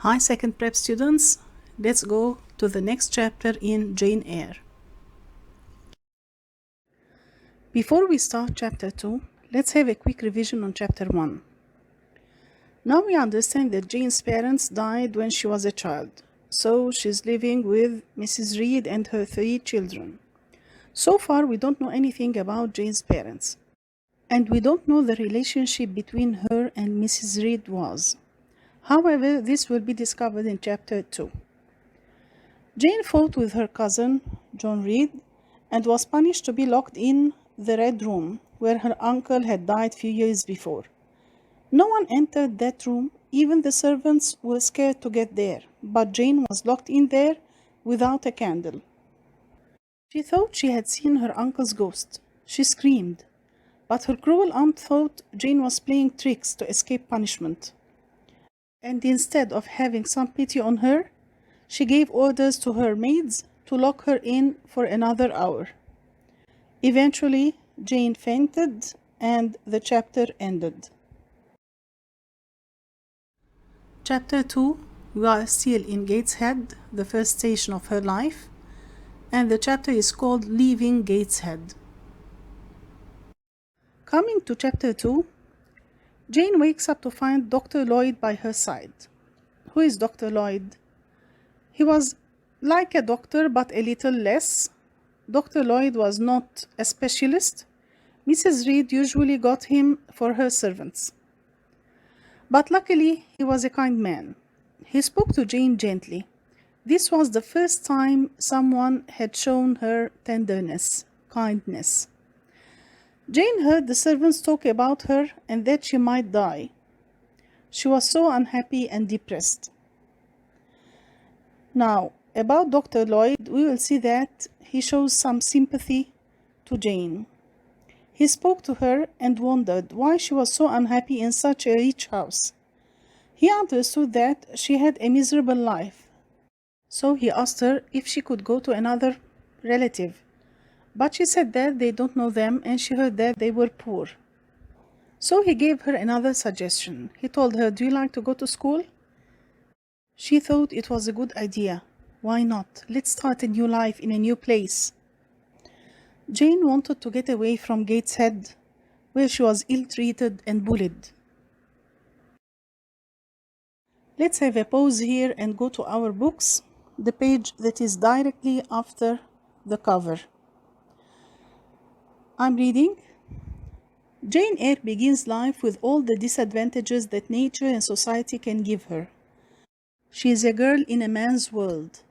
Hi, second prep students. Let's go to the next chapter in Jane Eyre. Before we start chapter 2, let's have a quick revision on chapter 1. Now we understand that Jane's parents died when she was a child, so she's living with Mrs. Reed and her 3 children. So far, we don't know anything about Jane's parents, and we don't know the relationship between her and Mrs. Reed was. However, this will be discovered in chapter 2. Jane fought with her cousin, John Reed, and was punished to be locked in the Red Room, where her uncle had died few years before. No one entered that room, even the servants were scared to get there, but Jane was locked in there without a candle. She thought she had seen her uncle's ghost. She screamed, but her cruel aunt thought Jane was playing tricks to escape punishment. And instead of having some pity on her, she gave orders to her maids to lock her in for another hour. Eventually, Jane fainted and the chapter ended. Chapter 2, we are still in Gateshead, the first station of her life, and the chapter is called Leaving Gateshead. Coming to chapter 2, Jane wakes up to find Dr. Lloyd by her side. Who is Dr. Lloyd? He was like a doctor, but a little less. Dr. Lloyd was not a specialist. Mrs. Reed usually got him for her servants. But luckily, he was a kind man. He spoke to Jane gently. This was the first time someone had shown her tenderness, kindness. Jane heard the servants talk about her and that she might die. She was so unhappy and depressed. Now, about Dr. Lloyd, we will see that he shows some sympathy to Jane. He spoke to her and wondered why she was so unhappy in such a rich house. He understood that she had a miserable life, so he asked her if she could go to another relative. But she said that they don't know them and she heard that they were poor. So he gave her another suggestion. He told her, "Do you like to go to school?" She thought it was a good idea. Why not? Let's start a new life in a new place. Jane wanted to get away from Gateshead, where she was ill-treated and bullied. Let's have a pause here and go to our books, the page that is directly after the cover. I'm reading. Jane Eyre begins life with all the disadvantages that nature and society can give her. She is a girl in a man's world.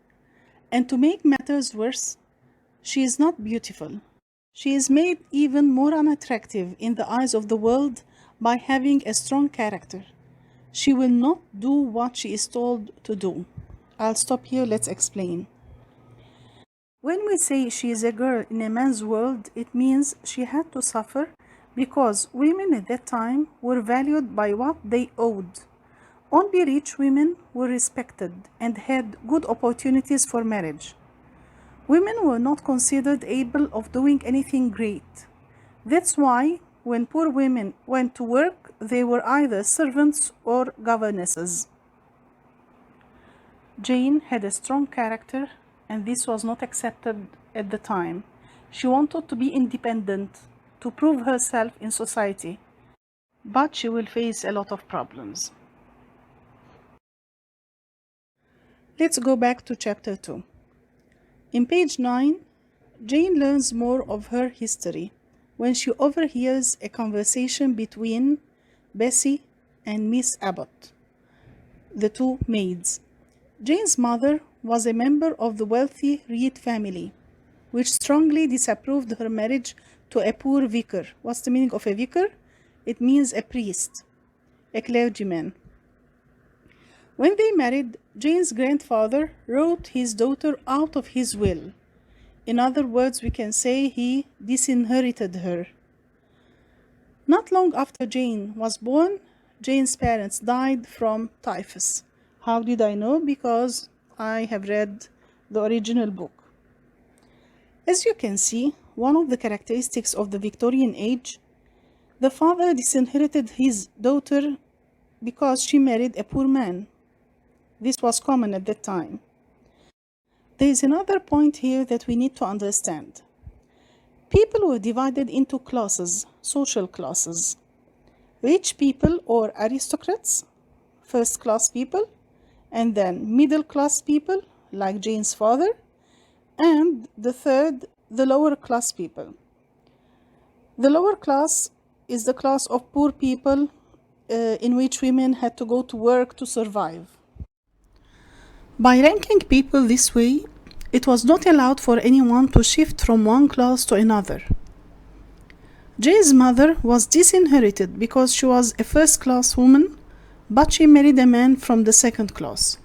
And to make matters worse, she is not beautiful. She is made even more unattractive in the eyes of the world by having a strong character. She will not do what she is told to do. I'll stop here, let's explain. When we say she is a girl in a man's world, it means she had to suffer because women at that time were valued by what they owed. Only rich women were respected and had good opportunities for marriage. Women were not considered able of doing anything great. That's why when poor women went to work, they were either servants or governesses. Jane had a strong character, and this was not accepted at the time. She wanted to be independent, to prove herself in society, but she will face a lot of problems. Let's go back to chapter 2. In page 9, Jane learns more of her history when she overhears a conversation between Bessie and Miss Abbott, the 2 maids. Jane's mother was a member of the wealthy Reed family, which strongly disapproved her marriage to a poor vicar. What's the meaning of a vicar? It means a priest, a clergyman. When they married, Jane's grandfather wrote his daughter out of his will. In other words, we can say he disinherited her. Not long after Jane was born, Jane's parents died from typhus. How did I know? Because I have read the original book. As you can see, one of the characteristics of the Victorian age, the father disinherited his daughter because she married a poor man. This was common at that time. There is another point here that we need to understand. People were divided into classes, social classes. Rich people or aristocrats, first class people, and then middle class people, like Jane's father, and the third, the lower class people. The lower class is the class of poor people in which women had to go to work to survive. By ranking people this way, it was not allowed for anyone to shift from one class to another. Jane's mother was disinherited because she was a first-class woman, but she married a man from the second class.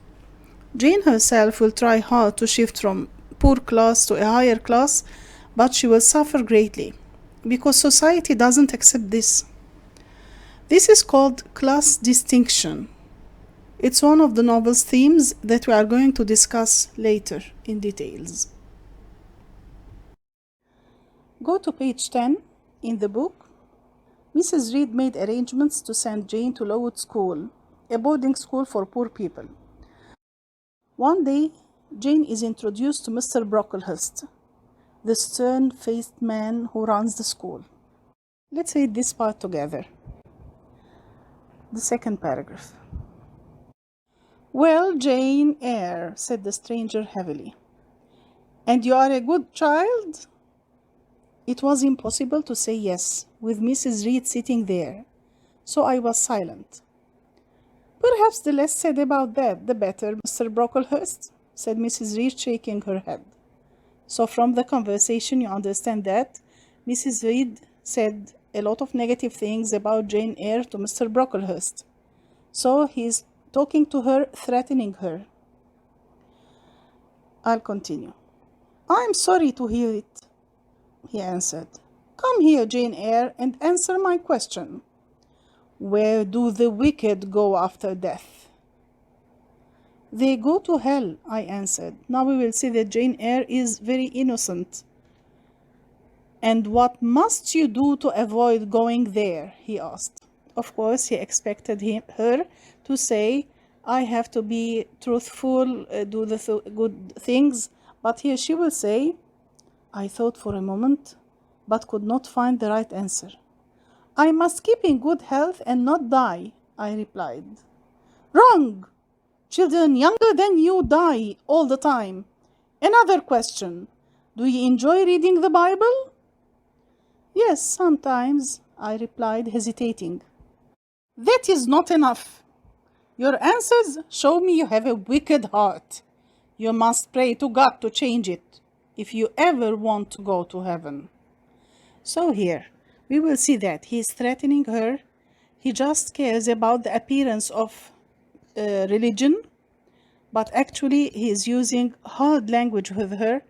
Jane herself will try hard to shift from poor class to a higher class, but she will suffer greatly because society doesn't accept this. This is called class distinction. It's one of the novel's themes that we are going to discuss later in details. Go to page 10 in the book. Mrs. Reed made arrangements to send Jane to Lowood School, a boarding school for poor people. One day, Jane is introduced to Mr. Brocklehurst, the stern-faced man who runs the school. Let's read this part together. The second paragraph. "Well, Jane Eyre," said the stranger heavily, "and you are a good child?" It was impossible to say yes, with Mrs. Reed sitting there, so I was silent. "Perhaps the less said about that, the better, Mr. Brocklehurst," said Mrs. Reed, shaking her head. So from the conversation you understand that Mrs. Reed said a lot of negative things about Jane Eyre to Mr. Brocklehurst. So he's talking to her, threatening her. I'll continue. "I'm sorry to hear it," he answered. "Come here, Jane Eyre, and answer my question. Where do the wicked go after death?" "They go to hell," I answered. Now we will see that Jane Eyre is very innocent. "And what must you do to avoid going there?" he asked. Of course, he expected her to say, "I have to be truthful, do the good things," but here she will say, I thought for a moment, but could not find the right answer. "I must keep in good health and not die," I replied. "Wrong! Children younger than you die all the time. Another question. Do you enjoy reading the Bible?" "Yes, sometimes," I replied, hesitating. "That is not enough. Your answers show me you have a wicked heart. You must pray to God to change it if you ever want to go to heaven." So here, we will see that he is threatening her. He just cares about the appearance of religion, but actually he is using hard language with her,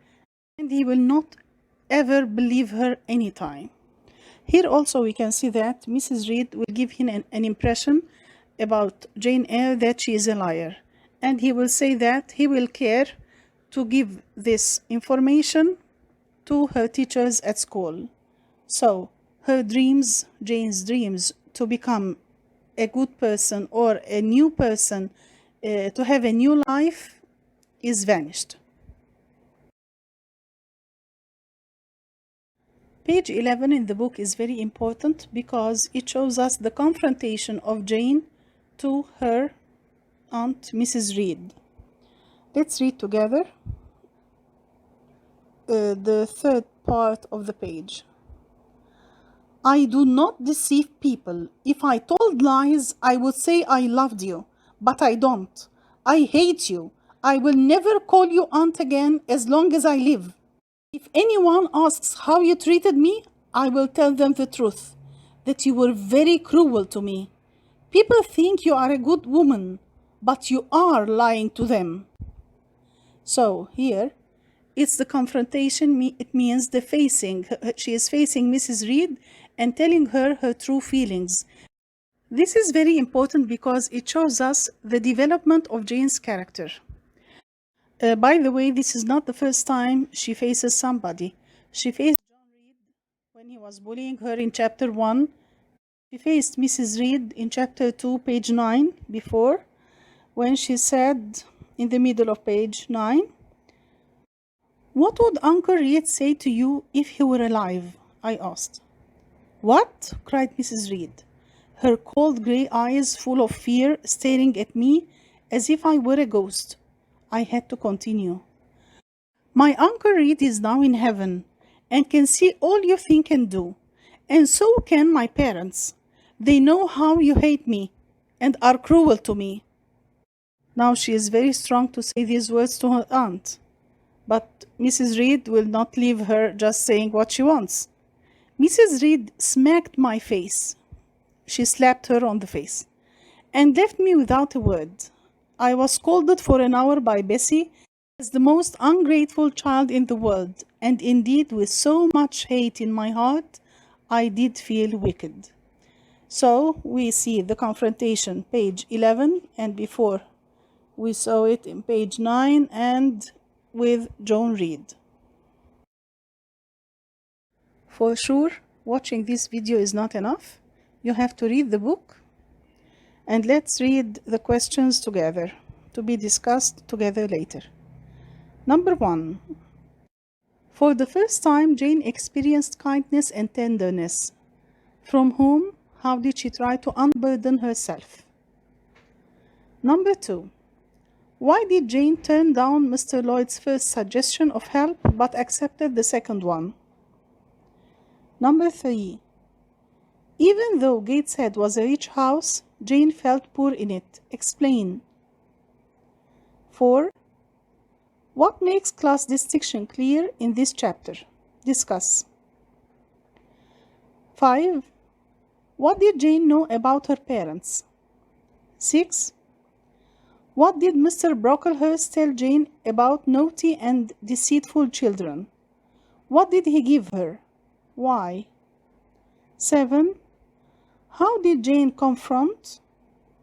and he will not ever believe her anytime. Here also we can see that Mrs. Reed will give him an impression about Jane Eyre that she is a liar, and he will say that he will care to give this information to her teachers at school. So her dreams, Jane's dreams, to become a good person or a new person, to have a new life, is vanished. Page 11 in the book is very important because it shows us the confrontation of Jane to her aunt, Mrs. Reed. Let's read together the third part of the page. "I do not deceive people. If I told lies, I would say I loved you, but I don't. I hate you. I will never call you aunt again as long as I live. If anyone asks how you treated me, I will tell them the truth, that you were very cruel to me. People think you are a good woman, but you are lying to them." So here, it's the confrontation. It means the facing. She is facing Mrs. Reed and telling her her true feelings. This is very important because it shows us the development of Jane's character. By the way, this is not the first time she faces somebody. She faced John Reed when he was bullying her in chapter 1. She faced Mrs. Reed in chapter 2, page 9, before. when she said in the middle of page 9, "What would Uncle Reed say to you if he were alive?" I asked. "What?" cried Mrs. Reed, her cold grey eyes full of fear, staring at me as if I were a ghost. I had to continue. "My Uncle Reed is now in heaven and can see all you think and do, and so can my parents. They know how you hate me and are cruel to me." Now she is very strong to say these words to her aunt, but Mrs. Reed will not leave her just saying what she wants. Mrs. Reed smacked my face. She slapped her on the face and left me without a word. I was scolded for an hour by Bessie as the most ungrateful child in the world, and indeed with so much hate in my heart, I did feel wicked. So we see the confrontation, page 11, and before we saw it in page 9 and with John Reed. For sure, watching this video is not enough. You have to read the book, and let's read the questions together to be discussed together later. Number 1. For the first time, Jane experienced kindness and tenderness. From whom? How did she try to unburden herself? Number 2. Why did Jane turn down Mr. Lloyd's first suggestion of help but accepted the second one? Number 3. Even though Gateshead was a rich house, Jane felt poor in it. Explain. 4. What makes class distinction clear in this chapter? Discuss. 5. What did Jane know about her parents? 6. What did Mr. Brocklehurst tell Jane about naughty and deceitful children? What did he give her? Why? 7. How did Jane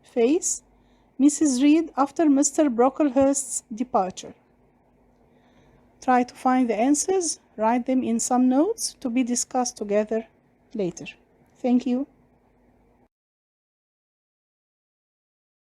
face Mrs. Reed after Mr. Brocklehurst's departure? Try to find the answers, write them in some notes to be discussed together later. Thank you.